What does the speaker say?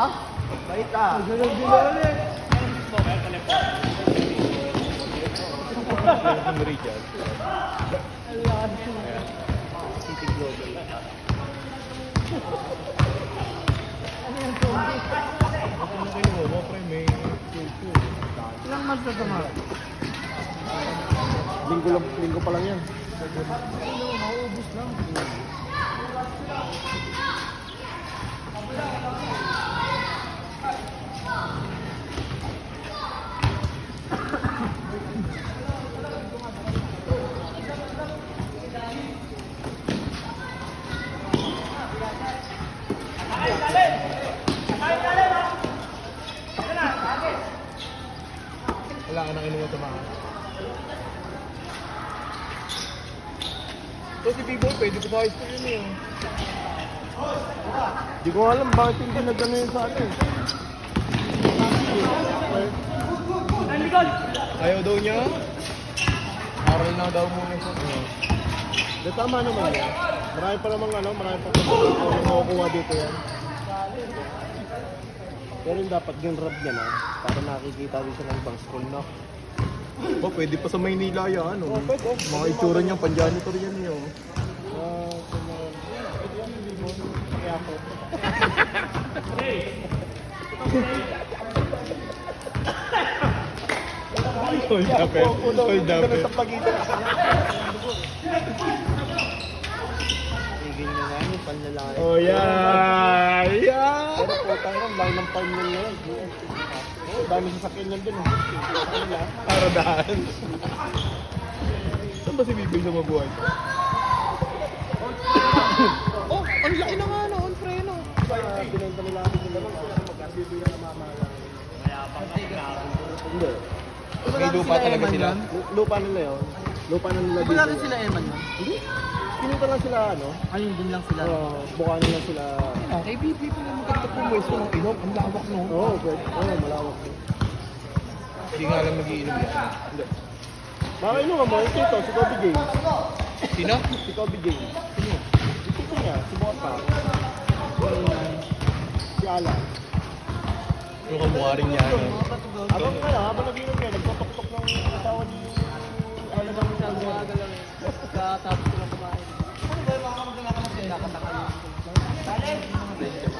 Ha? Bait ah. City Global. Ilang months na tama? Linggo pa lang yan. Mauubos lang. Wala ka nang inuwa tumahan. So si B-Boy, pwede ko pa gusto yun eh. Di ko alam bakit hindi nag-ano yun sa akin. Ayaw daw niya. Aral na daw muna sa akin. Tama naman yan. Marami pa namang marami pa makukuha dito yan. Pero yung dapat yung rub niya na, para nakikita rin siya ng ibang school na. Oh, pwede pa sa Maynila yan, oh. Mga itsura niya, pan-janitor yan eh, oh. Hold up, hold up. Tigil nyo nga yung panlalaki. Oh, yeah! Yeah! Pero putang rin, dahil ng panyo na yun. Oh, dami sasakyan yan dun. Para daan. Saan ba si Biboy sa mabuhay? Oh, ang laki na nga, no? On preno. Binenta nila ako nila lang sila magkasibo yung namamala. Hindi. May lupa talaga sila. Lupa nila yun. Lupa na nila dito. Wala rin sila Eman yun. Hindi. Pinunta lang sila Ayun, dun lang sila. bukanin lang sila. Kay Biboy pa lang maganda po pwesto ng inom. Ang lawak, no? Oo, pwede. Oo, malawak. Hindi nga lang nag-iinom yan. Hindi. Baka inuman mo, ito, si Kobe James. Sino? Si Kobe James. Sino? Ito niya, si Bota. Si Alan. Yung kamukha rin niya, no? Habang nag-inom niya, nagpatok-tok ng asawa ni Alan ng Umaga lang eh. Katapos ko lang kumain. Ano ba yung mga kamag-anak ka na sila? Kakataka yun.